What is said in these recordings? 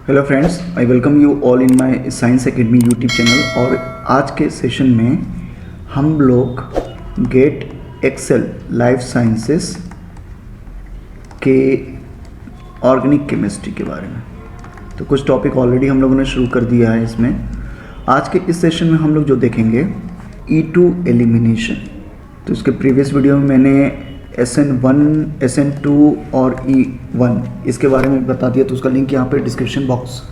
Hello friends, I welcome you all in my science academy YouTube channel. और आज के session में हम लोग गेट एक्सेल लाइफ साइंसेस के ऑर्गेनिक केमिस्ट्री के बारे में तो कुछ टॉपिक ऑलरेडी हम लोगों ने शुरू कर दिया है। इसमें आज के इस सेशन में हम लोग जो देखेंगे E2 एलिमिनेशन। तो इसके प्रीवियस वीडियो में मैंने SN1, SN2 और E1 इसके बारे में बता दिया, तो उसका लिंक यहाँ पे description box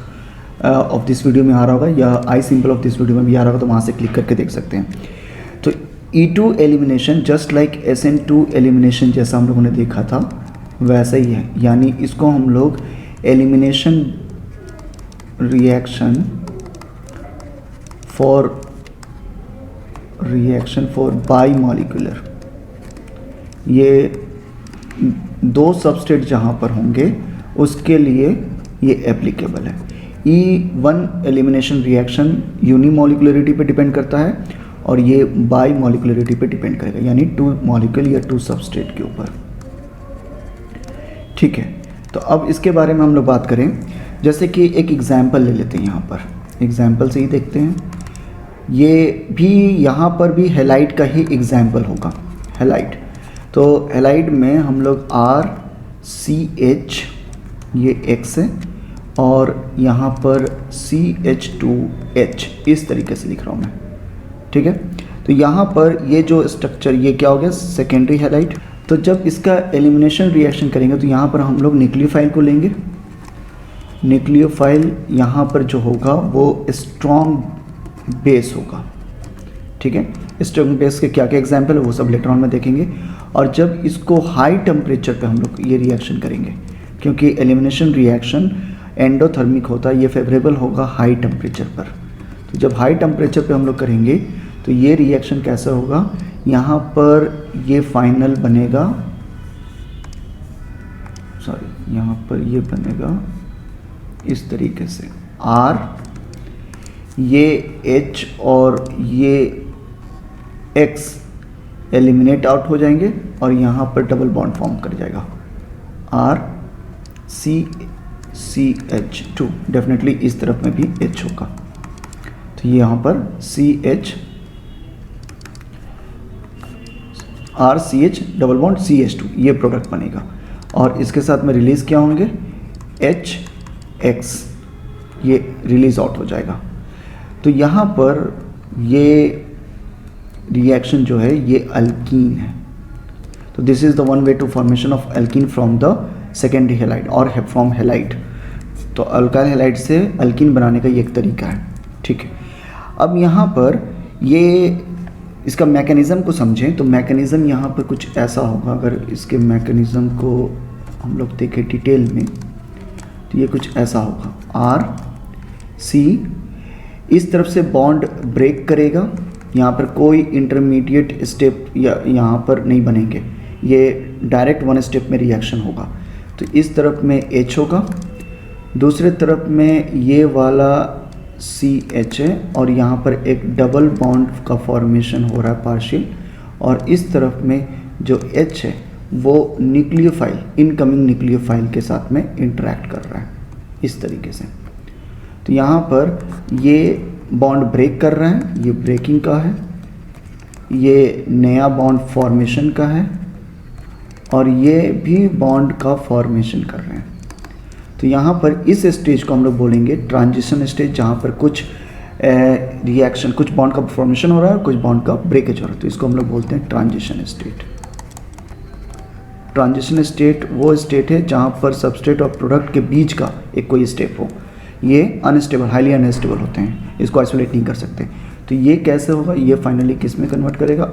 of this video में आ रहा होगा या I simple of this video में भी आ रहा होगा, तो वहाँ से क्लिक करके देख सकते हैं। तो E2 elimination just like SN2 elimination जैसा हम लोगों ने देखा था वैसा ही है, यानी इसको हम लोग एलिमिनेशन रिएक्शन फॉर बाईमॉलिक्यूलर, ये दो सबस्टेट जहाँ पर होंगे उसके लिए ये एप्लीकेबल है। E1 एलिमिनेशन रिएक्शन यूनिमॉलिक्युलरिटी पे डिपेंड करता है और ये बाईमॉलिक्युलरिटी पे डिपेंड करेगा, यानी 2 मॉलिक्यूल या 2 सबस्टेट के ऊपर। ठीक है, तो अब इसके बारे में हम लोग बात करें, जैसे कि एक एग्जाम्पल ले लेते हैं। यहाँ पर एग्जाम्पल से ही देखते हैं, ये भी यहाँ पर भी हैलाइड का ही एग्जाम्पल होगा। हैलाइड, तो हैलाइड में हम लोग RCH ये X है और यहाँ पर CH2H इस तरीके से लिख रहा हूँ मैं। ठीक है, तो यहाँ पर ये जो स्ट्रक्चर ये क्या हो गया, सेकेंडरी हैलाइड। तो जब इसका एलिमिनेशन रिएक्शन करेंगे तो यहाँ पर हम लोग न्यूक्लियोफाइल को लेंगे। न्यूक्लियोफाइल यहाँ पर जो होगा वो स्ट्रॉन्ग बेस होगा। ठीक है, स्ट्रॉन्ग बेस के क्या क्या एग्जाम्पल है वो सब लेटर ऑन में देखेंगे। और जब इसको हाई टेम्परेचर पे हम लोग ये रिएक्शन करेंगे, क्योंकि एलिमिनेशन रिएक्शन एंडोथर्मिक होता है, ये फेवरेबल होगा हाई टेम्परेचर पर। तो जब हाई टेम्परेचर पे हम लोग करेंगे तो ये रिएक्शन कैसा होगा, यहाँ पर ये फाइनल बनेगा, सॉरी यहाँ पर ये बनेगा इस तरीके से R, ये H और ये X एलिमिनेट आउट हो जाएंगे और यहाँ पर डबल बॉन्ड फॉर्म कर जाएगा RCH2। डेफिनेटली इस तरफ में भी H होगा, तो ये यहाँ पर RCH डबल बॉन्ड CH2 ये प्रोडक्ट बनेगा और इसके साथ में रिलीज़ क्या होंगे, HX ये रिलीज आउट हो जाएगा। तो यहाँ पर ये रिएक्शन जो है ये अल्कीन है। तो this is the one way to formation of alkene from the secondary halide और फ्रॉम हैलाइड। तो अल्काइल हैलाइड से अल्कीन बनाने का ये एक तरीका है। ठीक है, अब यहाँ पर ये इसका मैकेनिज़्म को समझें तो मैकेनिज़्म यहाँ पर कुछ ऐसा होगा। अगर इसके मैकेनिज़्म को हम लोग देखें डिटेल में तो ये कुछ ऐसा होगा, RC इस तरफ से बॉन्ड ब्रेक करेगा, यहाँ पर कोई इंटरमीडिएट स्टेप या यहाँ पर नहीं बनेंगे, ये डायरेक्ट वन स्टेप में रिएक्शन होगा। तो इस तरफ में H होगा, दूसरे तरफ में ये वाला CH है और यहाँ पर एक डबल बॉन्ड का फॉर्मेशन हो रहा है पार्शियल, और इस तरफ में जो H है वो न्यूक्लियोफाइल, इनकमिंग न्यूक्लियोफाइल के साथ में इंटरेक्ट कर रहा है इस तरीके से। तो यहाँ पर ये बॉन्ड ब्रेक कर रहा है, ये ब्रेकिंग का है, ये नया बॉन्ड फॉर्मेशन का है और ये भी बॉन्ड का फॉर्मेशन कर रहे हैं। तो यहाँ पर इस स्टेज को हम लोग बोलेंगे ट्रांजिशन स्टेज, जहाँ पर कुछ रिएक्शन, कुछ बॉन्ड का फॉर्मेशन हो रहा है और कुछ बॉन्ड का ब्रेकेज हो रहा है, तो इसको हम लोग बोलते हैं ट्रांजिशन स्टेट। ट्रांजिशन स्टेट वो स्टेट है जहाँ पर सबस्ट्रेट और प्रोडक्ट के बीच का एक कोई स्टेप हो। ये अनस्टेबल, हाईली अनस्टेबल होते हैं, इसको आइसोलेट नहीं कर सकते। तो ये कैसे होगा, ये फाइनली किस में कन्वर्ट करेगा,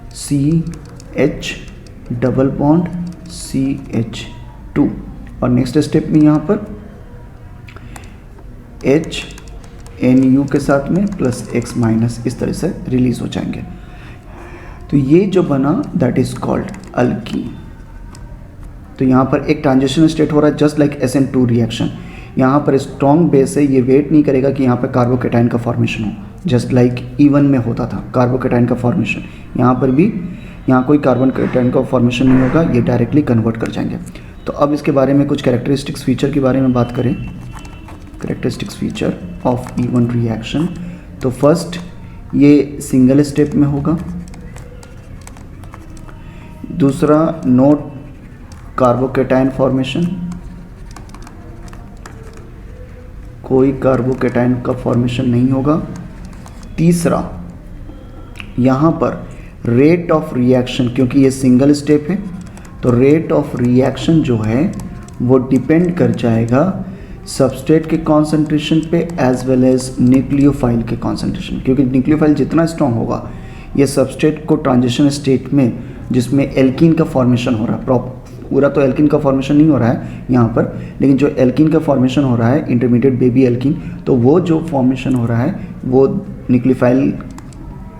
RCH डबल बॉन्ड CH2 और नेक्स्ट स्टेप में यहाँ पर HNU के साथ में प्लस X माइनस इस तरह से रिलीज हो जाएंगे। तो ये जो बना दैट इज कॉल्ड अल्कीन। तो यहाँ पर एक ट्रांजिशन स्टेट हो रहा है जस्ट लाइक SN2 रिएक्शन। यहाँ पर स्ट्रॉन्ग बेस है, ये वेट नहीं करेगा कि यहाँ पर कार्बोकेटाइन का फॉर्मेशन हो, जस्ट लाइक E1 में होता था कार्बोकेटाइन का फॉर्मेशन। यहाँ पर भी यहाँ कोई कार्बोकेटाइन का फॉर्मेशन नहीं होगा, ये डायरेक्टली कन्वर्ट कर जाएंगे। तो अब इसके बारे में कुछ कैरेक्टरिस्टिक्स फीचर के बारे में बात करें characteristics feature of E1 reaction. तो फर्स्ट ये सिंगल स्टेप में होगा, दूसरा नो कार्बोकेटाइन फॉर्मेशन, कोई कार्बोकेटाइन का फॉर्मेशन नहीं होगा, तीसरा यहाँ पर रेट ऑफ रिएक्शन, क्योंकि ये सिंगल स्टेप है तो रेट ऑफ रिएक्शन जो है वो डिपेंड कर जाएगा सबस्ट्रेट के कॉन्सेंट्रेशन पे एज वेल एज न्यूक्लियोफाइल के कॉन्सेंट्रेशन, क्योंकि न्यूक्लियोफाइल जितना स्ट्रॉन्ग होगा ये सबस्ट्रेट को ट्रांजिशन स्टेट में जिसमें एल्कीन का फॉर्मेशन हो रहा है, पूरा तो एल्कीन का फॉर्मेशन नहीं हो रहा है यहाँ पर, लेकिन जो एल्कीन का फॉर्मेशन हो रहा है इंटरमीडिएट बेबी एल्कीन, तो वो जो फॉर्मेशन हो रहा है वो न्यूक्लियोफाइल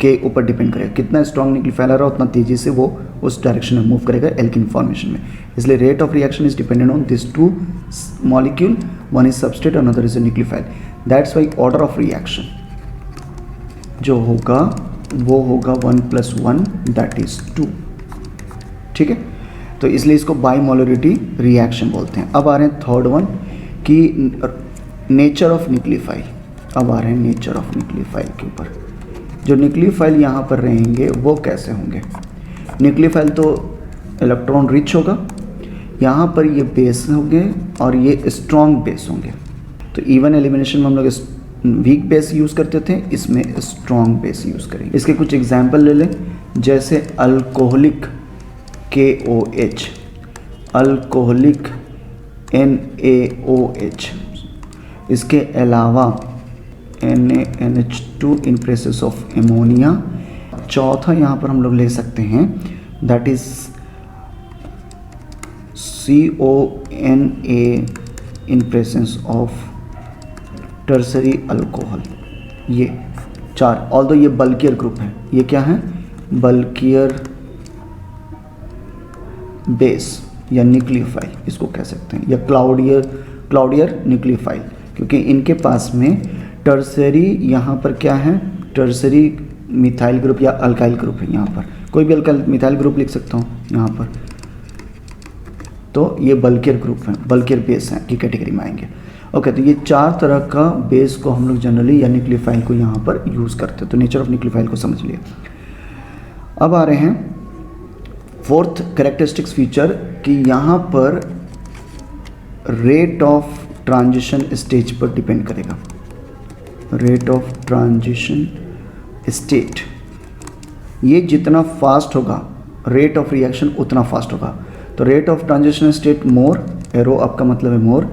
के ऊपर डिपेंड करेगा, कितना स्ट्रॉन्ग न्यूक्लियोफाइल आ रहा है उतना तेज़ी से वो उस डायरेक्शन में मूव करेगा एल्कीन फॉर्मेशन में। इसलिए rate of reaction is dependent on this two molecule, one is substrate another is a nucleophile. That's why order of reaction जो होगा वो होगा 1 + 1 दैट इज 2। ठीक है, तो इसलिए इसको बाइमोलरिटी रिएक्शन बोलते हैं। अब आ रहे हैं थर्ड वन कि नेचर ऑफ न्यूक्लियोफाइल। अब आ रहे हैं नेचर ऑफ न्यूक्लियोफाइल के ऊपर। जो न्यूक्लियोफाइल यहाँ पर रहेंगे वो कैसे होंगे? न्यूक्लियोफाइल तो इलेक्ट्रॉन रिच होगा, यहाँ पर ये बेस होंगे और ये स्ट्रॉन्ग बेस होंगे। तो इवन एलिमिनेशन में हम लोग वीक बेस यूज़ करते थे, इसमें स्ट्रॉन्ग बेस यूज़ करेंगे। इसके कुछ एग्जाम्पल ले लें, जैसे अल्कोहलिक KOH, अल्कोहलिक NaOH, इसके अलावा NaNH2 in presses of ammonia. चौथा यहाँ पर हम लोग ले सकते हैं that is CONA in presence of tertiary alcohol. ये चार, ऑल्दो ये बल्कियर ग्रुप है, ये क्या है? बल्कियर बेस या न्यूक्लियोफाइल इसको कह सकते हैं, या क्लाउडियर न्यूक्लियोफाइल, क्योंकि इनके पास में टर्सरी यहाँ पर क्या है? टर्सरी मिथाइल ग्रुप या अल्काइल ग्रुप है। यहाँ पर कोई भी अल्काइल मिथाइल ग्रुप लिख सकता हूँ यहाँ पर। तो ये बल्कियर ग्रुप है, बल्कियर बेस है की कैटेगरी में आएंगे। ओके, तो ये चार तरह का बेस को हम लोग जनरली या न्यूक्लियोफाइल को यहाँ पर यूज़ करते हैं। तो नेचर ऑफ न्यूक्लियोफाइल को समझ लिए। अब आ रहे हैं फोर्थ कैरेक्टरिस्टिक्स फीचर कि यहाँ पर रेट ऑफ ट्रांजिशन स्टेज पर डिपेंड करेगा। रेट ऑफ ट्रांजिशन स्टेट, ये जितना फास्ट होगा रेट ऑफ रिएक्शन उतना फास्ट होगा। तो rate of transition state more, arrow आपका मतलब है मोर,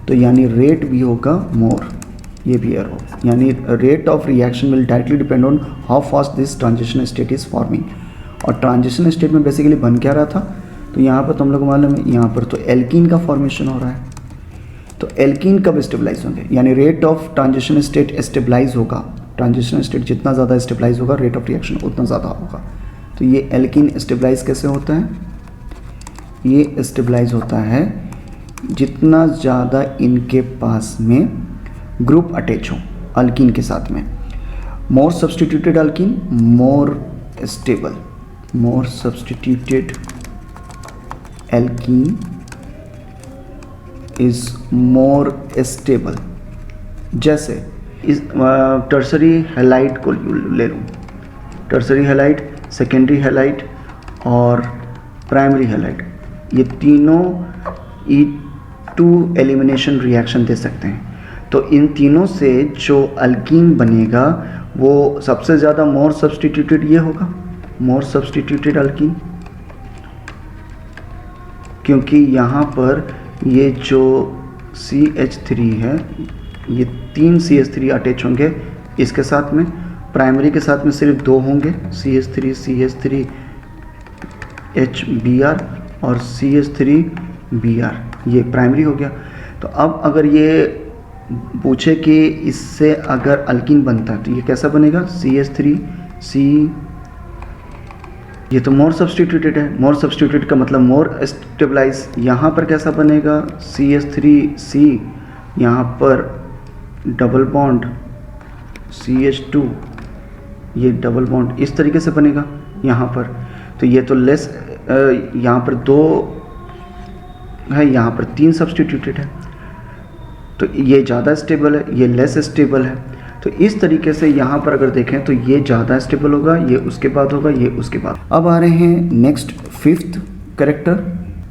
तो यानी रेट भी होगा मोर, ये भी एरो, यानी rate of reaction will directly depend on how fast this transition state is forming. और ट्रांजिशन स्टेट में बेसिकली बन क्या रहा था? तो यहाँ पर तो हम लोग मालूम है, यहाँ पर तो एल्कीन का फॉर्मेशन हो रहा है। तो एल्कीन कब स्टेबलाइज होंगे? यानी rate of transition state stabilize होगा, ट्रांजिशन स्टेट जितना ज़्यादा स्टेबलाइज होगा रेट ऑफ रिएक्शन उतना ज़्यादा होगा। तो ये एल्कीन स्टेबलाइज कैसे होता है? ये स्टेबलाइज होता है जितना ज़्यादा इनके पास में ग्रुप अटैच हो अल्कीन के साथ में। More substituted alkyne more stable, more substituted alkene is more stable। जैसे इस टर्सरी हैलाइड को ले लूँ, टर्सरी हैलाइड, सेकेंडरी हैलाइड और प्राइमरी हैलाइड, ये तीनों E2 एलिमिनेशन रिएक्शन दे सकते हैं। तो इन तीनों से जो अल्कीन बनेगा वो सबसे ज़्यादा मोर सब्सटीट्यूटेड ये होगा, मोर सब्सटीट्यूटेड अल्कीन, क्योंकि यहाँ पर ये जो CH3 है ये 3 CH3 अटैच होंगे इसके साथ में, प्राइमरी के साथ में सिर्फ 2 होंगे, CH3 CH3 HBr और CH3Br, ये प्राइमरी हो गया। तो अब अगर ये पूछे कि इससे अगर अल्कीन बनता है तो ये कैसा बनेगा? CH3C, ये तो मोर सब्सटीट्यूटेड है, मोर सब्सटीट्यूटेड का मतलब मोर स्टेबलाइज। यहाँ पर कैसा बनेगा? CH3C, यहाँ पर डबल बॉन्ड CH2, ये डबल बॉन्ड इस तरीके से बनेगा यहाँ पर। तो ये तो लेस, यहाँ पर 2 है, यहाँ पर 3 सब्सटीट्यूटेड है। तो ये ज़्यादा स्टेबल है, ये लेस स्टेबल है। तो इस तरीके से यहाँ पर अगर देखें तो ये ज़्यादा स्टेबल होगा, ये उसके बाद होगा, ये उसके बाद। अब आ रहे हैं next 5th character,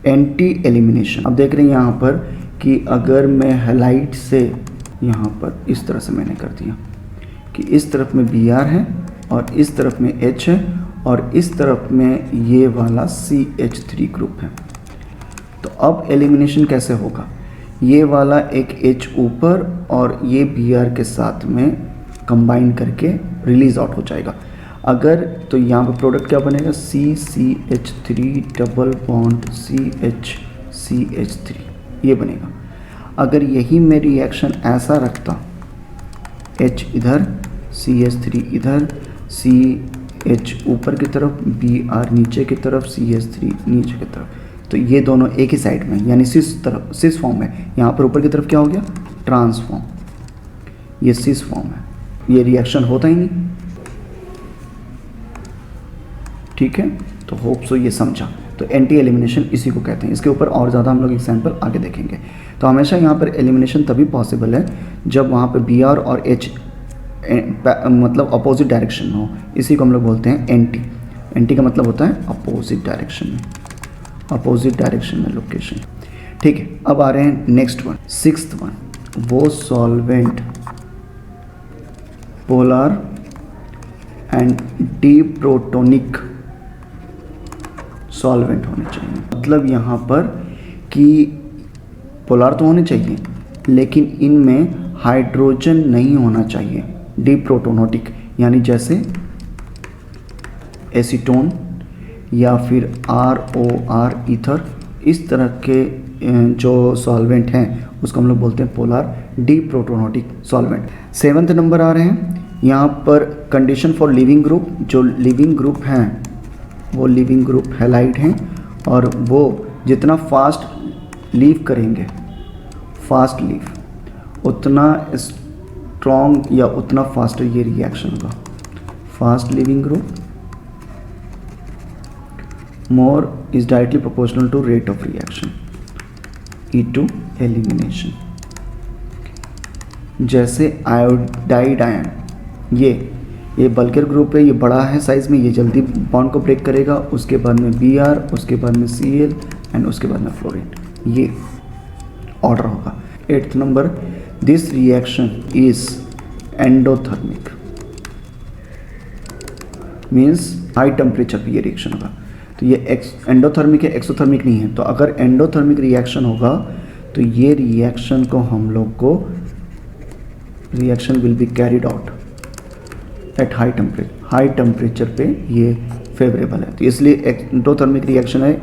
anti elimination. अब देख रहे हैं यहाँ पर कि अगर मैं हाइलाइट से यहाँ पर इस तरह से मैंने कर दिया कि इस तरफ में Br है और इस तरफ में H है और इस तरफ में ये वाला CH3 ग्रुप है। तो अब एलिमिनेशन कैसे होगा, ये वाला एक H ऊपर और ये Br के साथ में कंबाइन करके रिलीज आउट हो जाएगा। अगर तो यहाँ पर प्रोडक्ट क्या बनेगा, CCH3 डबल बॉन्ड CH3 ये बनेगा। अगर यही मैं रिएक्शन ऐसा रखता, H इधर, CH3 इधर, CH ऊपर की तरफ, Br नीचे की तरफ, CH3 नीचे की तरफ, तो ये दोनों एक ही साइड में यानी सिस फॉर्म है। यहाँ पर ऊपर की तरफ क्या हो गया, ट्रांसफॉर्म, ये सिस फॉर्म है, ये रिएक्शन होता ही नहीं। ठीक है, तो होप सो ये समझा। तो एंटी एलिमिनेशन इसी को कहते हैं। इसके ऊपर और ज़्यादा हम लोग एग्जाम्पल आगे देखेंगे। तो हमेशा यहाँ पर एलिमिनेशन तभी पॉसिबल है जब वहाँ पर Br और H मतलब अपोजिट डायरेक्शन में हो। इसी को हम लोग बोलते हैं एंटी। एंटी का मतलब होता है अपोजिट डायरेक्शन में, अपोजिट डायरेक्शन में लोकेशन। ठीक है, अब आ रहे हैं नेक्स्ट वन, 6th वन, वो सॉल्वेंट पोलर एंड डीप्रोटोनिक सॉल्वेंट होने चाहिए। मतलब यहाँ पर कि पोलर तो होने चाहिए लेकिन इनमें हाइड्रोजन नहीं होना चाहिए। डीप्रोटोनोटिक यानी जैसे एसीटोन या फिर ROR ईथर, इस तरह के जो सॉल्वेंट हैं उसको हम लोग बोलते हैं पोलर डीप्रोटोनोटिक सॉल्वेंट। 7th नंबर आ रहे हैं यहाँ पर कंडीशन फॉर लिविंग ग्रुप। जो लिविंग ग्रुप हैं वो लिविंग ग्रुप हैलाइड हैं और वो जितना फास्ट लीव करेंगे, फास्ट लीव, उतना स्ट्रॉन्ग या उतना फास्टर ये रिएक्शन होगा। Fast living group more is directly proportional to rate of reaction E2 elimination. जैसे आयोडाइड आयन, ये बल्कर ग्रुप है, ये बड़ा है साइज़ में, ये जल्दी बॉन्ड को ब्रेक करेगा। उसके बाद में Br, उसके बाद में Cl एंड उसके बाद में फ्लोरीन, ये ऑर्डर होगा। 8th number, this reaction is endothermic, means high temperature पे ये रिएक्शन होगा। तो ये एंडोथर्मिक है, एक्सोथर्मिक नहीं है। तो अगर एंडोथर्मिक रिएक्शन होगा तो ये रिएक्शन को हम लोग को reaction will be carried out at high temperature पे ये फेवरेबल है। तो इसलिए एंडोथर्मिक रिएक्शन है,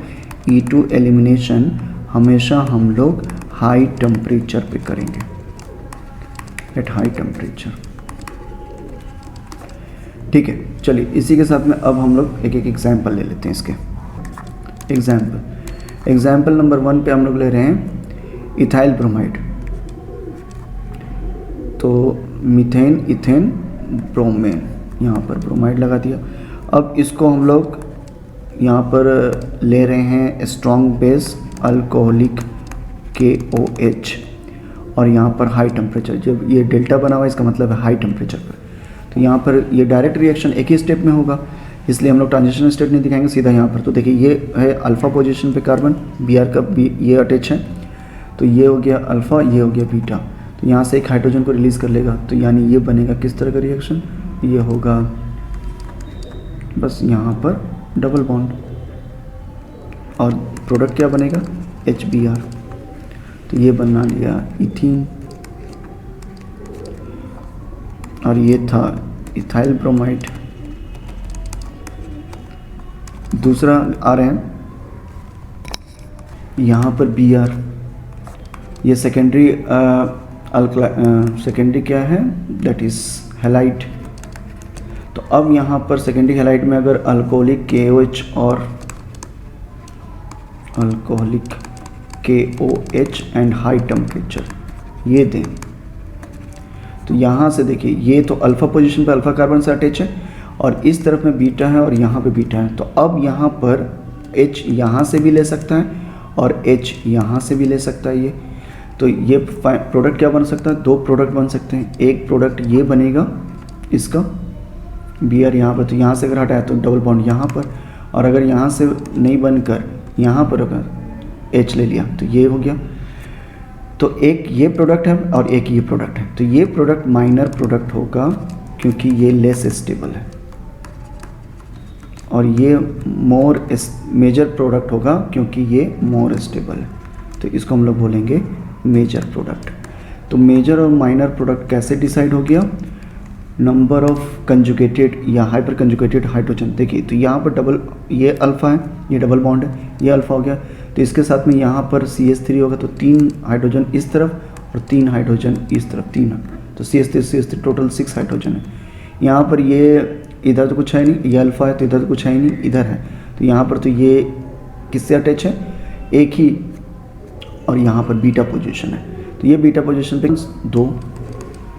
E2 एलिमिनेशन हमेशा हम लोग हाई टेम्परेचर पे करेंगे, एट हाई टेम्परेचर। ठीक है, चलिए इसी के साथ में अब हम लोग एक एक एग्जाम्पल ले लेते हैं इसके। एग्जाम्पल नंबर 1 पे हम लोग ले रहे हैं इथाइल ब्रोमाइड। तो मीथेन, इथेन, ब्रोमेन, यहाँ पर ब्रोमाइड लगा दिया। अब इसको हम लोग यहाँ पर ले रहे हैं स्ट्रॉन्ग बेस अल्कोहलिक KOH और यहाँ पर हाई टेम्परेचर। जब ये डेल्टा बना हुआ है इसका मतलब है हाई टेम्परेचर पर। तो यहाँ पर ये डायरेक्ट रिएक्शन एक ही स्टेप में होगा, इसलिए हम लोग ट्रांजिशन स्टेट नहीं दिखाएंगे, सीधा यहाँ पर। तो देखिए ये है अल्फ़ा पोजीशन पे कार्बन, Br का ये अटैच है, तो ये हो गया अल्फ़ा, ये हो गया बीटा। तो यहाँ से एक हाइड्रोजन को रिलीज़ कर लेगा, तो यानी ये बनेगा किस तरह का रिएक्शन, ये होगा बस यहाँ पर डबल बॉन्ड और प्रोडक्ट क्या बनेगा HBr। तो ये बना लिया इथीन और ये था इथाइल ब्रोमाइड। दूसरा आ रहे हैं यहाँ पर Br, ये सेकेंडरी सेकेंडरी क्या है, दैट इज़ हैलाइड। तो अब यहाँ पर सेकेंडरी हैलाइड में अगर अल्कोहलिक KOH और alcoholic KOH and high temperature ये दें, तो यहाँ से देखिए ये तो अल्फ़ा पोजीशन पे अल्फ़ा कार्बन से अटैच है और इस तरफ में बीटा है और यहाँ पे बीटा है। तो अब यहाँ पर H यहाँ से भी ले सकता है और H यहाँ से भी ले सकता है ये। तो ये प्रोडक्ट क्या बन सकता है, 2 प्रोडक्ट बन सकते हैं। एक प्रोडक्ट ये बनेगा इसका Br यहाँ पर, तो यहाँ से अगर हटाया तो डबल बॉन्ड यहाँ पर, और अगर यहाँ से नहीं बनकर यहाँ पर अगर H ले लिया तो ये हो गया। तो एक ये प्रोडक्ट है और एक ये प्रोडक्ट है, तो ये प्रोडक्ट माइनर प्रोडक्ट होगा क्योंकि ये लेस स्टेबल है, और ये मोर मेजर प्रोडक्ट होगा क्योंकि ये मोर स्टेबल है। तो इसको हम लोग बोलेंगे मेजर प्रोडक्ट। तो मेजर और माइनर प्रोडक्ट कैसे डिसाइड हो गया, नंबर ऑफ कंजुगेटेड या हाइपर कंजुगेटेड हाइड्रोजन। देखिए तो यहाँ पर डबल, ये अल्फ़ा है, ये डबल बॉन्ड है, ये अल्फ़ा हो गया, तो इसके साथ में यहाँ पर CH3 होगा, तो 3 हाइड्रोजन इस तरफ और 3 हाइड्रोजन इस तरफ, 3, तो CH3 टोटल 6 हाइड्रोजन है। यहाँ पर ये इधर तो कुछ है नहीं, ये अल्फ़ा है तो इधर तो कुछ है ही नहीं, इधर है, तो यहाँ पर तो ये किससे अटैच है, एक ही, और यहाँ पर बीटा पोजीशन है, तो ये बीटा पोजीशन पे 2,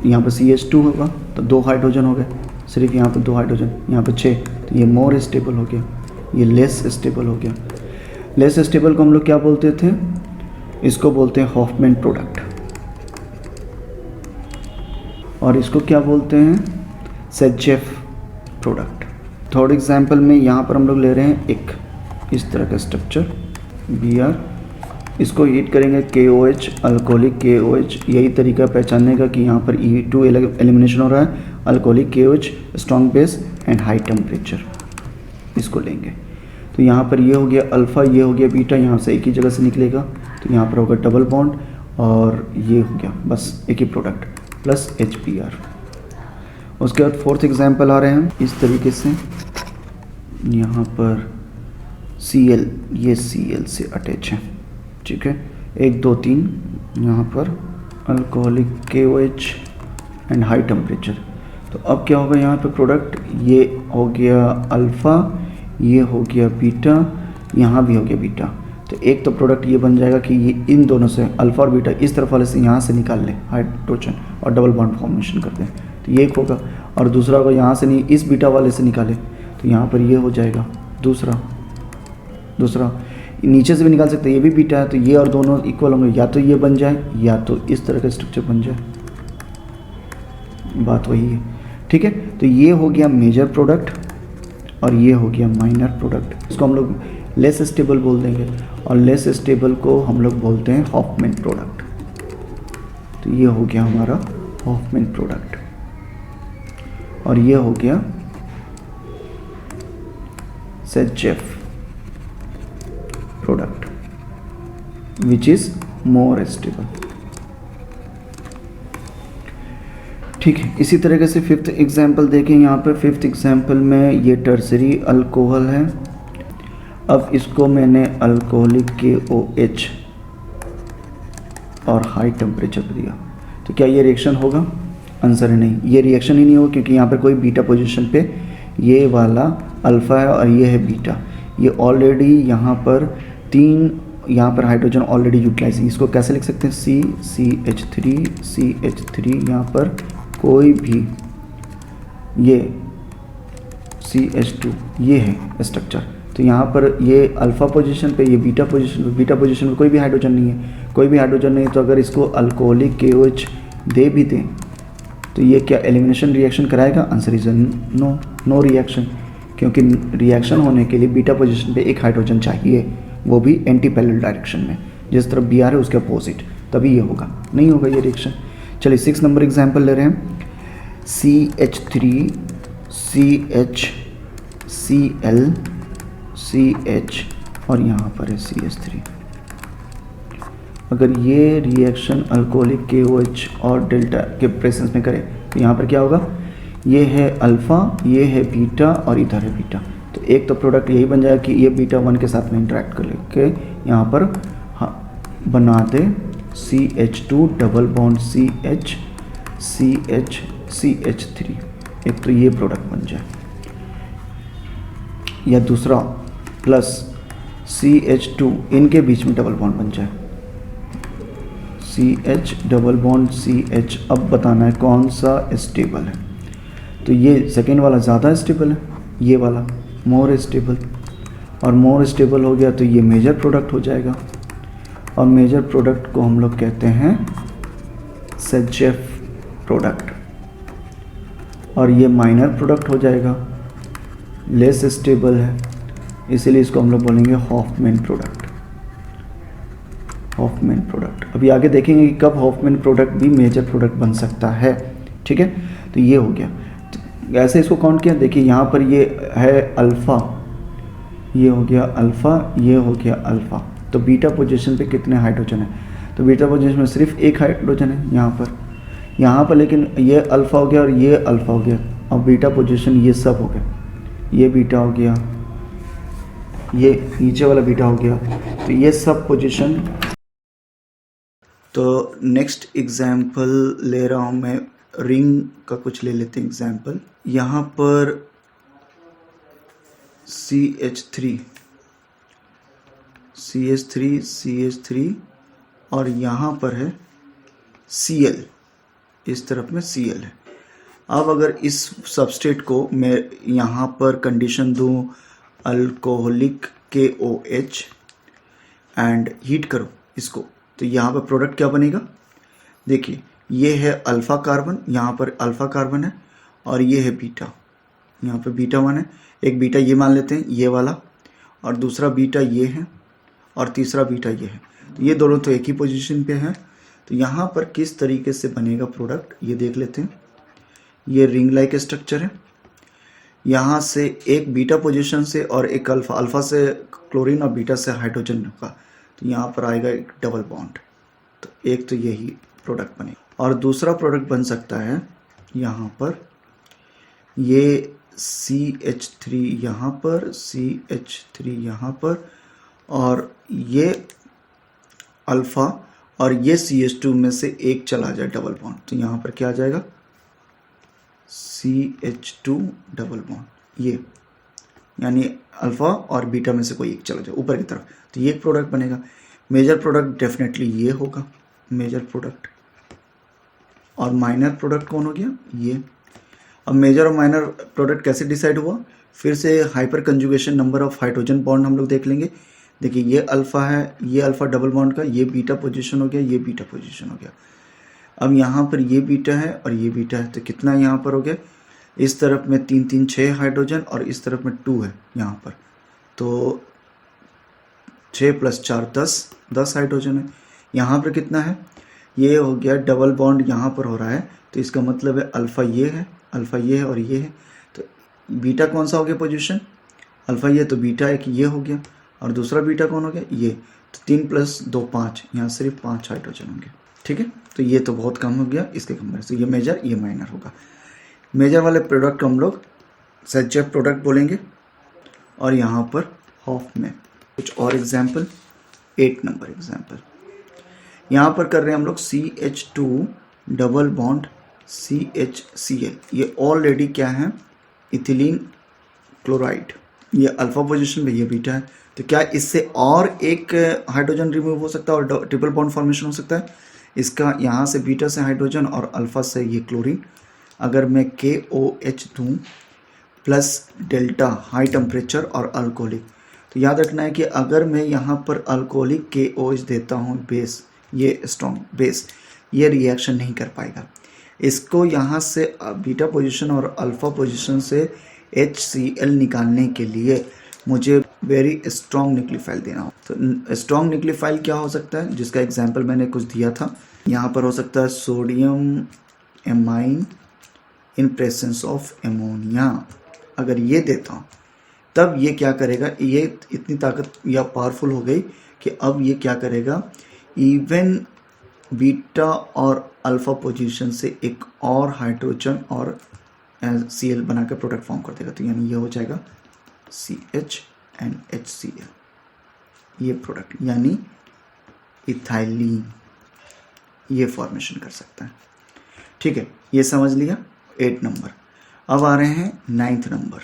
यहाँ पर CH2 होगा तो 2 हाइड्रोजन हो गए, सिर्फ यहाँ पर 2 हाइड्रोजन, यहाँ पर 6, तो ये मोर स्टेबल हो गया, ये लेस स्टेबल हो गया। लेस स्टेबल को हम लोग क्या बोलते थे, इसको बोलते हैं हॉफमैन प्रोडक्ट, और इसको क्या बोलते हैं, सेजेफ प्रोडक्ट। थर्ड एग्जाम्पल में यहाँ पर हम लोग ले रहे हैं एक इस तरह का स्ट्रक्चर Br, इसको हीट करेंगे KOH, अल्कोहलिक KOH, यही तरीका पहचानने का कि यहाँ पर E2 एलिमिनेशन हो रहा है, alcoholic KOH, strong base and high temperature, इसको लेंगे। तो यहाँ पर ये हो गया अल्फ़ा, ये हो गया बीटा, यहाँ से एक ही जगह से निकलेगा, तो यहाँ पर होगा डबल बॉन्ड, और ये हो गया बस एक ही प्रोडक्ट प्लस HBr। उसके बाद फोर्थ एग्जाम्पल आ रहे हैं इस तरीके से, यहाँ पर Cl, ये Cl से अटैच है, ठीक है, 1 2 3, यहाँ पर alcoholic KOH and high temperature. तो अब क्या होगा, यहाँ पे प्रोडक्ट ये हो गया अल्फ़ा, ये हो गया बीटा, यहाँ भी हो गया बीटा, तो एक तो प्रोडक्ट ये बन जाएगा कि ये इन दोनों से अल्फ़ा और बीटा इस तरफ वाले से यहाँ से निकाल लें हाइड्रोजन और डबल बॉन्ड फॉर्मेशन कर दें, तो ये एक होगा, और दूसरा होगा यहाँ से नहीं, इस बीटा वाले से निकाले, तो यहाँ पर ये हो जाएगा दूसरा नीचे से भी निकाल सकते हैं, ये भी बीटा है, तो ये और दोनों इक्वल होंगे, या तो ये बन जाए या तो इस तरह का स्ट्रक्चर बन जाए, बात वही है, ठीक है। तो ये हो गया मेजर प्रोडक्ट और ये हो गया माइनर प्रोडक्ट, इसको हम लोग लेस स्टेबल बोल देंगे, और लेस स्टेबल को हम लोग बोलते हैं हॉफमैन प्रोडक्ट। तो ये हो गया हमारा हॉफमैन प्रोडक्ट, और ये हो गया सेजेफ product which is more stable, ठीक है। इसी तरीके से फिफ्थ एग्जाम्पल देखें, यहाँ पे फिफ्थ एग्जाम्पल में ये टर्सरी अल्कोहल है, अब इसको मैंने अल्कोहलिक KOH और हाई टेम्परेचर पर दिया, तो क्या ये रिएक्शन होगा, आंसर है नहीं, ये रिएक्शन ही नहीं होगा क्योंकि यहाँ पर कोई बीटा पोजीशन पे ये वाला अल्फ़ा है और ये है बीटा, ये ऑलरेडी यहाँ पर 3 यहाँ पर हाइड्रोजन ऑलरेडी यूटिलाइज है। इसको कैसे लिख सकते हैं, CH3 यहाँ पर कोई भी ये CH2 ये है स्ट्रक्चर, तो यहाँ पर ये अल्फ़ा पोजीशन पे, ये बीटा पोजीशन पे कोई भी हाइड्रोजन नहीं है, तो अगर इसको अल्कोहलिक KOH दे भी दें तो ये क्या एलिमिनेशन रिएक्शन कराएगा, आंसर इज नो रिएक्शन, क्योंकि रिएक्शन होने के लिए बीटा पोजीशन पे एक हाइड्रोजन चाहिए, वो भी एंटी पैरेलल डायरेक्शन में, जिस तरफ Br है उसके अपोजिट, तभी ये होगा, नहीं होगा ये रिएक्शन। चलिए 6 नंबर एग्जाम्पल ले रहे हैं, CH3 CH Cl CH और यहाँ पर है CH3। अगर ये रिएक्शन अल्कोहलिक KOH और डेल्टा के प्रेजेंस में करें तो यहाँ पर क्या होगा, ये है अल्फ़ा, ये है बीटा और इधर है बीटा, तो एक तो प्रोडक्ट यही बन जाएगा कि ये बीटा 1 के साथ में इंटरेक्ट कर लेके यहाँ पर बना दे CH2 डबल बॉन्ड CH3, एक तो ये प्रोडक्ट बन जाए, या दूसरा प्लस CH2 इनके बीच में डबल बॉन्ड बन जाए, CH डबल बॉन्ड CH। अब बताना है कौन सा स्टेबल है, तो ये सेकेंड वाला ज़्यादा स्टेबल है, ये वाला मोर स्टेबल, और मोर स्टेबल हो गया तो ये मेजर प्रोडक्ट हो जाएगा, और मेजर प्रोडक्ट को हम लोग कहते हैं सेजेफ प्रोडक्ट, और ये माइनर प्रोडक्ट हो जाएगा, लेस स्टेबल है, इसीलिए इसको हम लोग बोलेंगे हॉफमैन प्रोडक्ट। हॉफमैन प्रोडक्ट अभी आगे देखेंगे कि कब हॉफमैन प्रोडक्ट भी मेजर प्रोडक्ट बन सकता है। ठीक है, तो ये हो गया। तो ऐसे इसको काउंट किया, देखिए यहाँ पर ये है अल्फ़ा, ये हो गया अल्फ़ा, ये हो गया अल्फ़ा। तो बीटा पोजीशन पे कितने हाइड्रोजन है? तो बीटा पोजीशन में सिर्फ एक हाइड्रोजन है यहाँ पर, लेकिन ये अल्फ़ा हो गया और ये अल्फ़ा हो गया। अब बीटा पोजीशन ये सब हो गया, ये बीटा हो गया, ये नीचे वाला बीटा हो गया, तो ये सब पोजीशन। तो नेक्स्ट एग्जाम्पल ले रहा हूँ मैं, रिंग का कुछ ले लेते हैं एग्जाम्पल। यहाँ पर CH3 और यहाँ पर है Cl, इस तरफ में Cl है। अब अगर इस सबस्ट्रेट को मैं यहाँ पर कंडीशन दूँ अल्कोहलिक KOH एंड हीट करो इसको, तो यहाँ पर प्रोडक्ट क्या बनेगा? देखिए ये है अल्फ़ा कार्बन, यहाँ पर अल्फ़ा कार्बन है, और ये है बीटा, यहाँ पर बीटा 1 है। एक बीटा ये मान लेते हैं, ये वाला, और दूसरा बीटा ये है, और तीसरा बीटा ये है। तो ये दोनों तो एक ही पोजीशन पे हैं। तो यहाँ पर किस तरीके से बनेगा प्रोडक्ट ये देख लेते हैं। ये रिंग लाइक स्ट्रक्चर है, यहाँ से एक बीटा पोजीशन से और एक अल्फ़ा से क्लोरीन और बीटा से हाइड्रोजन होगा, तो यहाँ पर आएगा एक डबल बॉन्ड। तो एक तो यही प्रोडक्ट बनेगा, और दूसरा प्रोडक्ट बन सकता है यहाँ पर ये CH3 यहाँ पर, CH3 यहाँ पर, और ये अल्फ़ा और ये CH2 में से एक चला जाए डबल बॉन्ड, तो यहाँ पर क्या आ जाएगा? CH2 डबल बॉन्ड, ये यानी अल्फ़ा और बीटा में से कोई एक चला जाए ऊपर की तरफ, तो ये एक प्रोडक्ट बनेगा। मेजर प्रोडक्ट डेफिनेटली ये होगा मेजर प्रोडक्ट, और माइनर प्रोडक्ट कौन हो गया? ये। अब मेजर और माइनर प्रोडक्ट कैसे डिसाइड हुआ? फिर से hyper conjugation number of hydrogen bond हम लोग देख लेंगे। देखिए ये अल्फ़ा है, ये अल्फ़ा डबल बॉन्ड का, ये बीटा पोजीशन हो गया, ये बीटा पोजीशन हो गया। अब यहाँ पर ये बीटा है और ये बीटा है, तो कितना यहाँ पर हो गया? इस तरफ में 3 6 हाइड्रोजन और इस तरफ में 2 है यहाँ पर, तो 6 + 4 10 हाइड्रोजन है। यहाँ पर कितना है? ये हो गया डबल बॉन्ड यहाँ पर हो रहा है, तो इसका मतलब है अल्फ़ा ये है, अल्फ़ा ये है और ये है। तो बीटा कौन सा हो गया पोजीशन? अल्फ़ा ये, तो बीटा एक ये हो गया, और दूसरा बीटा कौन हो गया? ये। तो 3 + 2 5, यहाँ सिर्फ 5 हाइड्रोजन होंगे। ठीक है, तो ये तो बहुत कम हो गया इसके कंपेरिजन। ये मेजर, ये माइनर होगा। मेजर वाले प्रोडक्ट हम लोग सेजेफ प्रोडक्ट बोलेंगे, और यहाँ पर हॉफमैन। कुछ और एग्जाम्पल, 8 नंबर एग्जाम्पल यहाँ पर कर रहे हैं हम लोग। CH2 डबल बॉन्ड CHCl, ये ऑलरेडी क्या है? Ethylene chloride. ये अल्फ़ा पोजीशन में, ये बीटा है, तो क्या इससे और एक हाइड्रोजन रिमूव हो सकता है और ट्रिपल बॉन्ड फॉर्मेशन हो सकता है? इसका यहाँ से बीटा से हाइड्रोजन और अल्फ़ा से ये क्लोरीन। अगर मैं KOH दूँ प्लस डेल्टा हाई टेम्परेचर और अल्कोहलिक, तो याद रखना है कि अगर मैं यहाँ पर अल्कोहलिक KOH देता हूँ बेस, ये स्ट्रॉन्ग बेस, ये रिएक्शन नहीं कर पाएगा। इसको यहाँ से बीटा पोजीशन और अल्फ़ा पोजीशन से HCl निकालने के लिए मुझे वेरी स्ट्रॉन्ग न्यूक्लियोफाइल देना हो। तो स्ट्रॉन्ग न्यूक्लियोफाइल क्या हो सकता है, जिसका एग्जांपल मैंने कुछ दिया था। यहाँ पर हो सकता है sodium amine in presence of ammonia. अगर ये देता हूँ तब ये क्या करेगा? ये इतनी ताकत या पावरफुल हो गई कि अब ये क्या करेगा? इवन बीटा और अल्फ़ा पोजीशन से एक और हाइड्रोजन और Cl बना के प्रोडक्ट फॉर्म कर देगा। तो यानी ये हो जाएगा CH and HCl, ये प्रोडक्ट यानी इथाइलीन, ये फॉर्मेशन कर सकता है। ठीक है, ये समझ लिया 8 नंबर। अब आ रहे हैं 9th नंबर।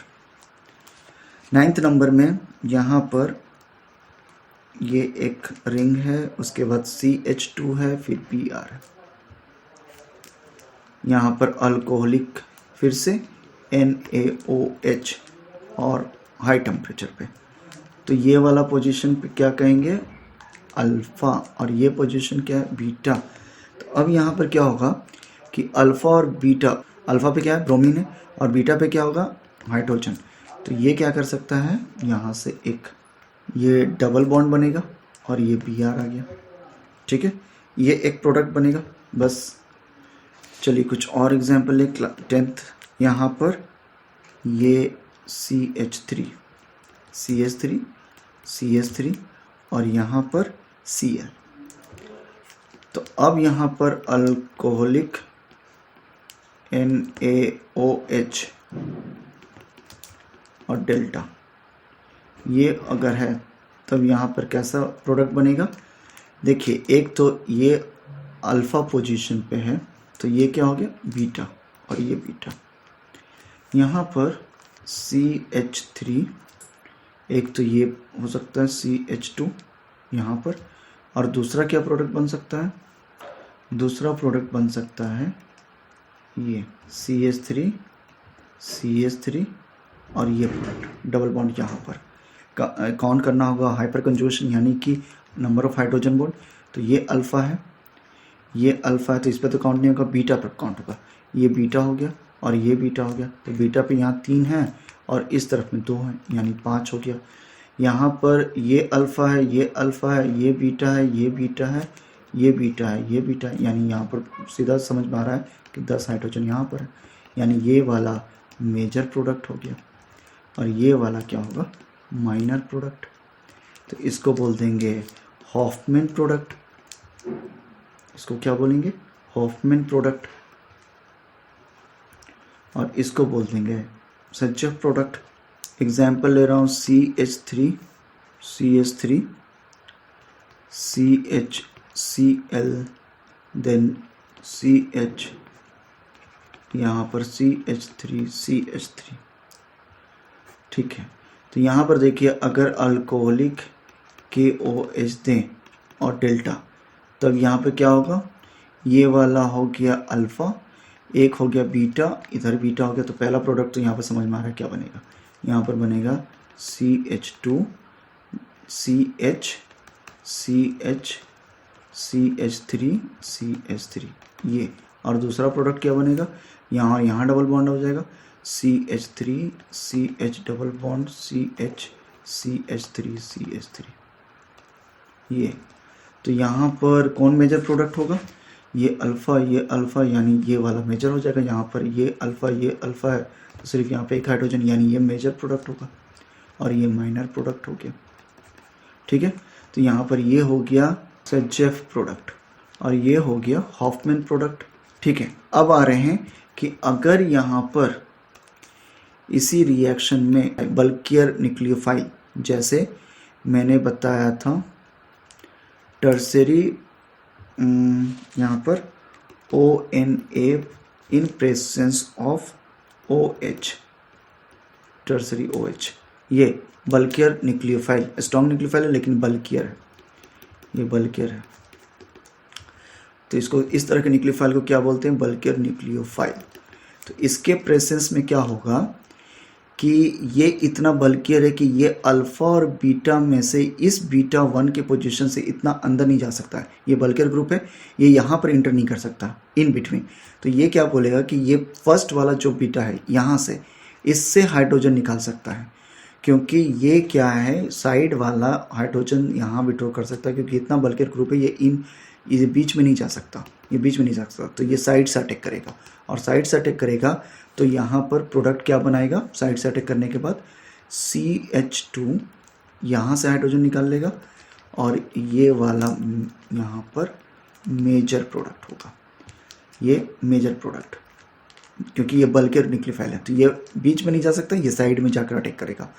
9th नंबर में यहाँ पर ये एक रिंग है, उसके बाद CH2 है, फिर Br है। यहाँ पर अल्कोहलिक, फिर से NaOH और हाई टेम्परेचर पे। तो ये वाला पोजीशन पे क्या कहेंगे? अल्फ़ा और ये पोजीशन क्या है बीटा। तो अब यहाँ पर क्या होगा कि अल्फ़ा और बीटा, अल्फ़ा पे क्या है ब्रोमीन है और बीटा पे क्या होगा हाइड्रोजन। तो ये क्या कर सकता है यहाँ से एक ये डबल बॉन्ड बनेगा और ये Br आ गया, ठीक है, ये एक प्रोडक्ट बनेगा बस। चलिए कुछ और एग्जांपल ले। 10th यहाँ पर ये CH3 और यहाँ पर Cl। तो अब यहाँ पर अल्कोहलिक NaOH और डेल्टा ये अगर है तब यहाँ पर कैसा प्रोडक्ट बनेगा। देखिए एक तो ये अल्फ़ा पोजीशन पे है तो ये क्या हो गया बीटा और ये बीटा। यहाँ पर CH3 एक तो ये हो सकता है CH2 यहाँ पर, और दूसरा क्या प्रोडक्ट बन सकता है, दूसरा प्रोडक्ट बन सकता है ये CH3 और ये प्रोडक्ट डबल बॉन्ड यहाँ पर काउंट करना होगा हाइपर कंजुगेशन यानी कि नंबर ऑफ हाइड्रोजन बॉन्ड। तो ये अल्फ़ा है, ये अल्फ़ा है तो इस पर तो काउंट नहीं होगा, बीटा पर काउंट होगा। ये बीटा हो गया और ये बीटा हो गया। तो बीटा पे यहाँ 3 है और इस तरफ में 2 है यानी 5 हो गया। यहाँ पर ये अल्फ़ा है, ये अल्फ़ा है, ये बीटा है, ये बीटा है, ये बीटा है, ये बीटा है, यानी यहाँ पर सीधा समझ में आ रहा है कि 10 हाइड्रोजन यहाँ पर है, यानी ये वाला मेजर प्रोडक्ट हो गया और ये वाला क्या होगा माइनर प्रोडक्ट। तो इसको बोल देंगे हॉफमैन प्रोडक्ट, इसको क्या बोलेंगे हॉफमैन प्रोडक्ट, और इसको बोल देंगे सज्जफ प्रोडक्ट। एग्जाम्पल ले रहा हूँ CH3 CHCl देन CH, यहाँ पर CH3 ठीक है। तो यहाँ पर देखिए अगर अल्कोहलिक KOH दें और डेल्टा तब यहाँ पे क्या होगा, ये वाला हो गया अल्फ़ा, एक हो गया बीटा, इधर बीटा हो गया। तो पहला प्रोडक्ट तो यहाँ पर समझ में आ रहा है क्या बनेगा, यहाँ पर बनेगा CH2 CH3 ये, और दूसरा प्रोडक्ट क्या बनेगा, यहाँ डबल बॉन्ड हो जाएगा CH3 CH double bond CH3 ये। तो यहाँ पर कौन मेजर प्रोडक्ट होगा, ये अल्फ़ा यानी ये वाला मेजर हो जाएगा। यहाँ पर ये अल्फ़ा है तो सिर्फ यहाँ पे एक हाइड्रोजन यानी ये मेजर प्रोडक्ट होगा और ये माइनर प्रोडक्ट हो गया, ठीक है। तो यहाँ पर ये हो गया सज्जफ प्रोडक्ट और ये हो गया हॉफमैन प्रोडक्ट, ठीक है। अब आ रहे हैं कि अगर यहाँ पर इसी रिएक्शन में बल्कियर न्यूक्लियोफाइल जैसे मैंने बताया था टर्सरी यहाँ पर ONA in presence of OH tertiary OH, ये बल्कियर न्यूक्लियोफाइल, स्ट्रॉन्ग न्यूक्लियोफाइल है लेकिन बल्कियर है, ये बल्कियर है। तो इसको इस तरह के न्यूक्लियोफाइल को क्या बोलते हैं बल्कियर न्यूक्लियोफाइल। तो इसके प्रेजेंस में क्या होगा कि ये इतना बल्कियर है कि ये अल्फ़ा और बीटा में से इस बीटा 1 के पोजीशन से इतना अंदर नहीं जा सकता है। ये बल्कियर ग्रुप है, ये यहाँ पर इंटर नहीं कर सकता इन बिटवीन। तो ये क्या बोलेगा कि ये फर्स्ट वाला जो बीटा है यहाँ से इससे हाइड्रोजन निकाल सकता है, क्योंकि ये क्या है साइड वाला हाइड्रोजन यहाँ विड्रॉ कर सकता है, क्योंकि इतना बल्कियर ग्रुप है ये बीच में नहीं जा सकता, ये बीच में नहीं जा सकता। तो ये साइड से अटैक करेगा और साइड से अटैक करेगा तो यहाँ पर प्रोडक्ट क्या बनाएगा, साइड से अटैक करने के बाद CH2 यहाँ से हाइड्रोजन निकाल लेगा और ये वाला यहाँ पर मेजर प्रोडक्ट होगा, ये मेजर प्रोडक्ट, क्योंकि ये बल्कियर न्यूक्लियोफाइल है तो ये बीच में नहीं जा सकता, ये साइड में जाकर अटैक करेगा।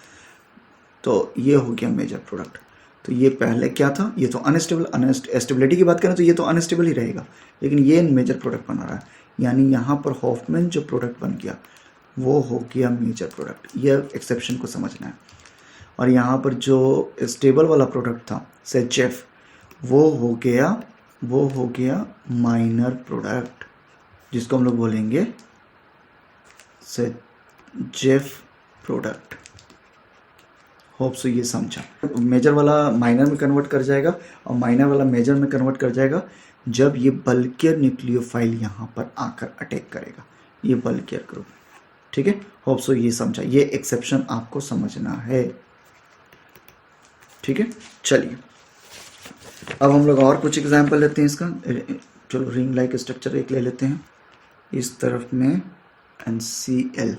तो ये हो गया मेजर प्रोडक्ट। तो ये पहले क्या था, ये तो अनस्टेबल, स्टेबिलिटी की बात करें तो ये तो अनस्टेबल ही रहेगा, लेकिन ये मेजर प्रोडक्ट बना रहा है, यानी यहाँ पर हॉफमैन जो प्रोडक्ट बन गया वो हो गया मेजर प्रोडक्ट। ये एक्सेप्शन को समझना है। और यहाँ पर जो स्टेबल वाला प्रोडक्ट था सज्जफ वो हो गया माइनर प्रोडक्ट, जिसको हम लोग बोलेंगे सज्जफ प्रोडक्ट। होप सो ये समझा। मेजर वाला माइनर में कन्वर्ट कर जाएगा और माइनर वाला मेजर में कन्वर्ट कर जाएगा जब ये बल्कियर न्यूक्लियोफाइल यहाँ पर आकर अटैक करेगा, ये बल्कियर ग्रुप। ठीक है, होप सो ये समझा, ये एक्सेप्शन आपको समझना है। ठीक है, चलिए अब हम लोग और कुछ एग्जाम्पल लेते हैं इसका। चलो रिंग लाइक स्ट्रक्चर एक ले लेते हैं, इस तरफ में NCl।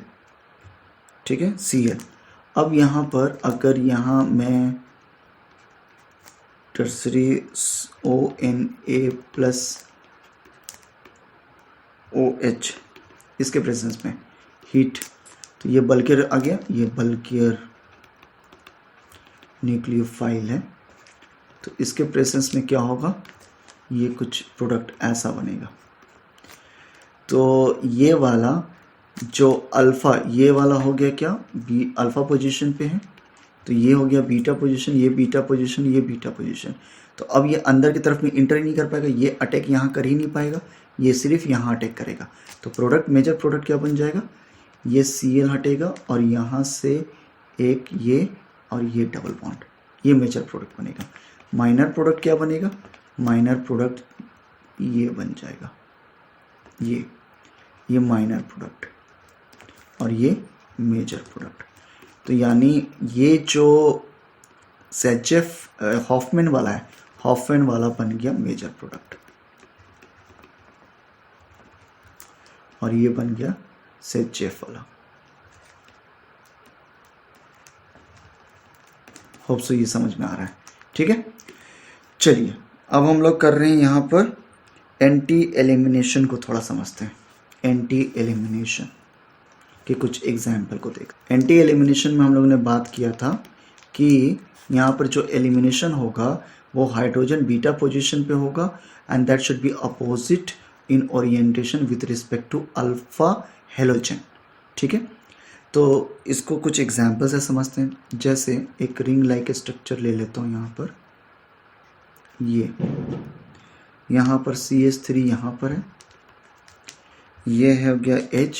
ठीक है, Cl। अब यहाँ पर अगर यहाँ मैं टर्सरी ONA प्लस OH इसके प्रेजेंस में हीट, तो ये बल्कियर आ गया, ये बल्कियर न्यूक्लियोफाइल है। तो इसके प्रेजेंस में क्या होगा, ये कुछ प्रोडक्ट ऐसा बनेगा। तो ये वाला जो अल्फ़ा, ये वाला हो गया क्या, बी अल्फ़ा पोजीशन पे है, तो ये हो गया बीटा पोजीशन, ये बीटा पोजीशन, ये बीटा पोजीशन। तो अब ये अंदर की तरफ में इंटर ही नहीं कर पाएगा, ये अटैक यहाँ कर ही नहीं पाएगा, ये सिर्फ यहाँ अटैक करेगा। तो प्रोडक्ट, मेजर प्रोडक्ट क्या बन जाएगा, ये Cl हटेगा और यहाँ से एक ये और ये डबल बॉन्ड, ये मेजर प्रोडक्ट बनेगा। माइनर प्रोडक्ट क्या बनेगा, माइनर प्रोडक्ट ये बन जाएगा, ये माइनर प्रोडक्ट और ये मेजर प्रोडक्ट। तो यानी ये जो सेचेफ हॉफमैन वाला है, हॉफमैन वाला बन गया मेजर प्रोडक्ट और ये बन गया सेचेफ वाला। होप सो ये समझ में आ रहा है। ठीक है, चलिए अब हम लोग कर रहे हैं यहाँ पर एंटी एलिमिनेशन को थोड़ा समझते हैं। एंटी एलिमिनेशन के कुछ एग्जाम्पल को देख। एंटी एलिमिनेशन में हम लोगों ने बात किया था कि यहाँ पर जो एलिमिनेशन होगा वो हाइड्रोजन बीटा पोजीशन पे होगा and that should be opposite in orientation with respect to alpha halogen. ठीक है, तो इसको कुछ एग्जाम्पल से समझते हैं। जैसे एक रिंग लाइक स्ट्रक्चर ले लेता हूँ, यहाँ पर यहाँ पर CH3 यहाँ पर है, ये हो गया H,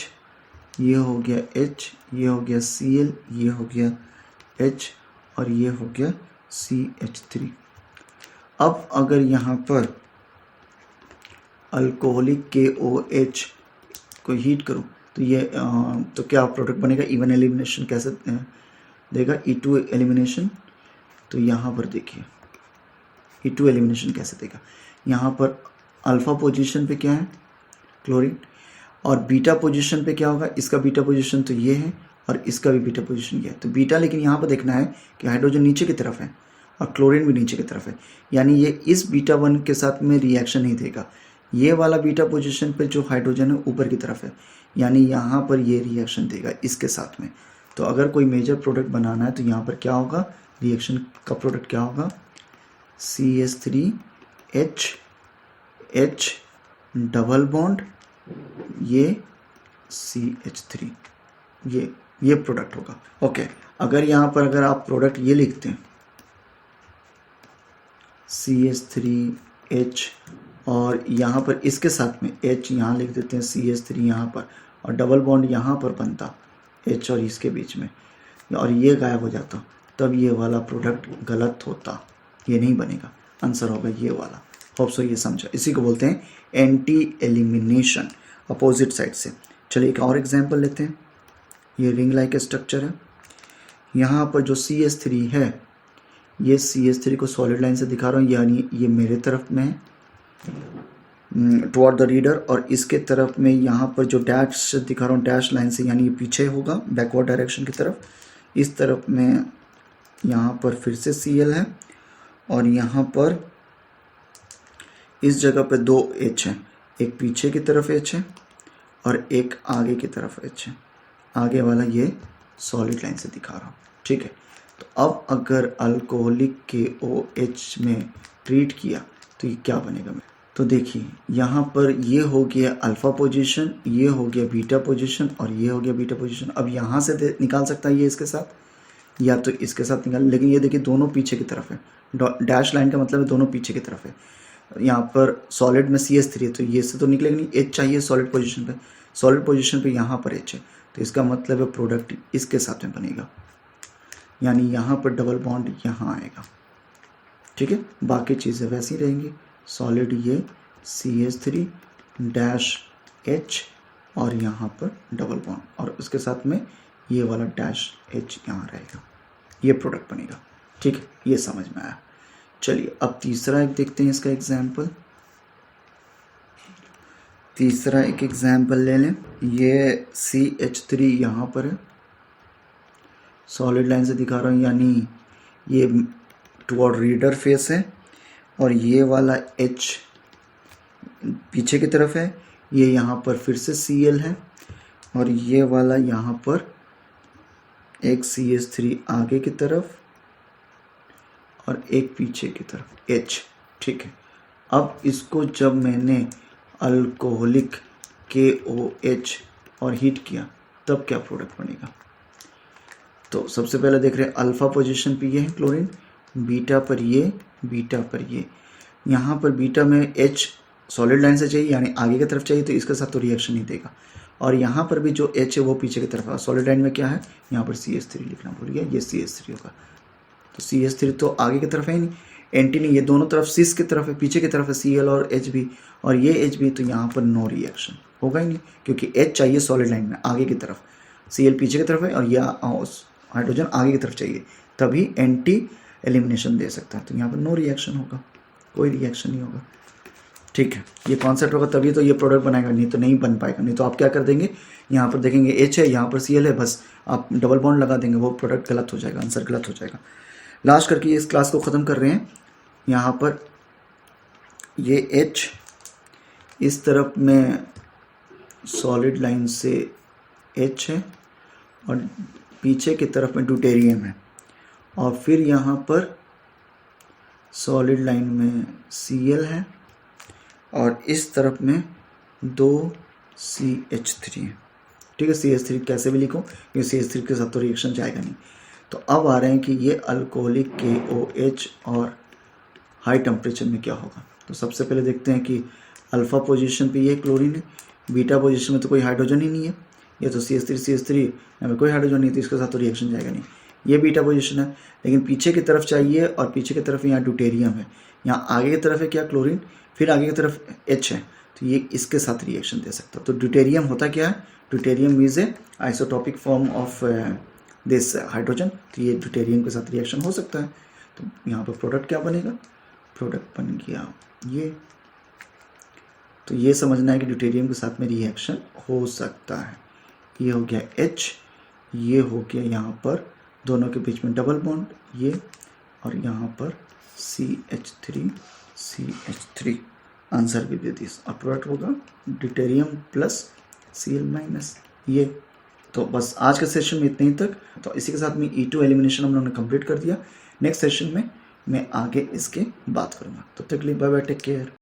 ये हो गया H, ये हो गया Cl, ये हो गया H और ये हो गया CH3। अब अगर यहाँ पर अल्कोहलिक KOH को हीट करूँ तो ये तो क्या प्रोडक्ट बनेगा, इवन एलिमिनेशन कैसे देगा, E2 एलिमिनेशन। तो यहाँ पर देखिए E2 एलिमिनेशन कैसे देगा, यहाँ पर अल्फ़ा पोजीशन पे क्या है क्लोरीन और बीटा पोजीशन पे क्या होगा, इसका बीटा पोजीशन तो ये है और इसका भी बीटा पोजीशन ये है। तो बीटा, लेकिन यहाँ पर देखना है कि हाइड्रोजन नीचे की तरफ है और क्लोरीन भी नीचे की तरफ है, यानी ये इस बीटा 1 के साथ में रिएक्शन नहीं देगा। ये वाला बीटा पोजीशन पे जो हाइड्रोजन है ऊपर की तरफ है, यानी यहाँ पर ये रिएक्शन देगा इसके साथ में। तो अगर कोई मेजर प्रोडक्ट बनाना है तो यहाँ पर क्या होगा, रिएक्शन का प्रोडक्ट क्या होगा, CH3H डबल बॉन्ड, ये CH3, ये प्रोडक्ट होगा। ओके, अगर यहाँ पर अगर आप प्रोडक्ट ये लिखते हैं CH3H और यहाँ पर इसके साथ में H यहाँ लिख देते हैं, CH3 यहाँ पर और डबल बॉन्ड यहाँ पर बनता H और इसके बीच में, और ये गायब हो जाता, तब ये वाला प्रोडक्ट गलत होता, ये नहीं बनेगा। आंसर होगा ये वाला। होप सो ये समझा, इसी को बोलते हैं एंटी एलिमिनेशन, अपोजिट साइड से। चलिए एक और एग्जांपल लेते हैं। ये रिंग लाइक स्ट्रक्चर है, यहाँ पर जो CH3 है, ये CH3 को सॉलिड लाइन से दिखा रहा हूँ, यानी ये मेरे तरफ में है टुवर्ड द रीडर, और इसके तरफ में यहाँ पर जो डैश दिखा रहा हूँ डैश लाइन से, यानी ये पीछे होगा बैकवर्ड डायरेक्शन की तरफ। इस तरफ में यहाँ पर फिर से Cl है और यहाँ पर इस जगह पे 2 H हैं, एक पीछे की तरफ H है और एक आगे की तरफ H है। आगे वाला ये सॉलिड लाइन से दिखा रहा हूँ, ठीक है। तो अब अगर अल्कोहलिक KOH में ट्रीट किया तो ये क्या बनेगा। तो देखिए यहाँ पर ये हो गया अल्फ़ा पोजीशन, ये हो गया बीटा पोजीशन और ये हो गया बीटा पोजीशन। अब यहाँ से निकाल सकता है ये इसके साथ या तो इसके साथ निकाल, लेकिन ये देखिए दोनों पीछे की तरफ है। डैश लाइन का मतलब है दोनों पीछे की तरफ है। यहाँ पर सॉलिड में CH3 है तो ये से तो निकलेगा नहीं, H चाहिए सॉलिड पोजीशन पे, सॉलिड पोजीशन पे यहाँ पर H है, तो इसका मतलब है प्रोडक्ट इसके साथ में बनेगा। यानी यहाँ पर डबल बॉन्ड यहाँ आएगा, ठीक है। बाकी चीज़ें वैसी रहेंगी, सॉलिड ये CH3 डैश H और यहाँ पर डबल बॉन्ड, और उसके साथ में ये वाला डैश H यहाँ रहेगा, ये प्रोडक्ट बनेगा, ठीक है। ये समझ में आया। चलिए अब तीसरा एक देखते हैं इसका एग्जाम्पल। तीसरा एक एग्जाम्पल ले लें। ये CH3 यहाँ पर है, सॉलिड लाइन से दिखा रहा हूँ, यानी ये टुवर्ड रीडर फेस है, और ये वाला H पीछे की तरफ है, ये यहाँ पर फिर से Cl है, और ये वाला यहाँ पर एक CH3 आगे की तरफ और एक पीछे की तरफ H, ठीक है। अब इसको जब मैंने अल्कोहलिक KOH और हीट किया तब क्या प्रोडक्ट बनेगा। तो सबसे पहले देख रहे हैं अल्फा पोजीशन पे ये है क्लोरीन, बीटा पर ये, बीटा पर ये। यहाँ पर बीटा में H सॉलिड लाइन से चाहिए, यानी आगे की तरफ चाहिए, तो इसके साथ तो रिएक्शन नहीं देगा। और यहाँ पर भी जो H है वो पीछे की तरफ है। सॉलिड लाइन में क्या है, यहाँ पर CH3 लिखना भूल गया, ये CH3 होगा। तो CH3 तो आगे की तरफ है ही नहीं, एंटी नहीं, ये दोनों तरफ सिस की तरफ है, पीछे की तरफ है Cl और H भी, और ये H भी, तो यहाँ पर नो रिएक्शन होगा ही नहीं, क्योंकि H चाहिए सॉलिड लाइन में आगे की तरफ, Cl पीछे की तरफ है, और यह हाइड्रोजन आगे की तरफ चाहिए, तभी एंटी एलिमिनेशन दे सकता है। तो यहाँ पर नो रिएक्शन होगा, कोई रिएक्शन नहीं होगा, ठीक है। ये कॉन्सेप्ट होगा तभी तो ये प्रोडक्ट बनाएगा, नहीं तो नहीं बन पाएगा। नहीं तो आप क्या कर देंगे, यहाँ पर देखेंगे H है, यहाँ पर Cl है, बस आप डबल बॉन्ड लगा देंगे, वो प्रोडक्ट गलत हो जाएगा, आंसर गलत हो जाएगा। लास्ट करके इस क्लास को ख़त्म कर रहे हैं। यहाँ पर ये H इस तरफ में सॉलिड लाइन से H है, और पीछे की तरफ में ड्यूटेरियम है, और फिर यहाँ पर सॉलिड लाइन में Cl है, और इस तरफ में 2 CH3 है, ठीक है। CH3 कैसे भी लिखो, क्योंकि CH3 के साथ तो रिएक्शन जाएगा नहीं। तो अब आ रहे हैं कि ये अल्कोहलिक KOH और हाई टेम्परेचर में क्या होगा। तो सबसे पहले देखते हैं कि अल्फ़ा पोजीशन पे ये क्लोरीन है, बीटा पोजीशन में तो कोई हाइड्रोजन ही नहीं है, ये तो CH3 यहाँ में कोई हाइड्रोजन नहीं, तो इसके साथ तो रिएक्शन जाएगा नहीं। ये बीटा पोजीशन है, लेकिन पीछे की तरफ चाहिए, और पीछे की तरफ यहाँ ड्यूटेरियम है, यहाँ आगे की तरफ है क्या क्लोरीन, फिर आगे की तरफ H है, तो ये इसके साथ रिएक्शन दे सकता है। तो ड्यूटेरियम होता क्या है, deuterium is a isotopic form of this hydrogen, तो ये ड्यूटेरियम के साथ रिएक्शन हो सकता है। तो यहाँ पर प्रोडक्ट क्या बनेगा, प्रोडक्ट बन गया ये। तो ये समझना है कि ड्यूटेरियम के साथ में रिएक्शन हो सकता है। ये हो गया H, ये हो गया यहाँ पर दोनों के बीच में डबल बॉन्ड ये, और यहाँ पर CH3 आंसर भी दे दी, और प्रोडक्ट होगा ड्यूटेरियम प्लस Cl- ये। तो बस आज के सेशन में इतने ही तक। तो इसी के साथ में E2 एलिमिनेशन हम लोगों ने कंप्लीट कर दिया। नेक्स्ट सेशन में मैं आगे इसके बात करूँगा। तब तक के लिए बाय बाय, टेक केयर।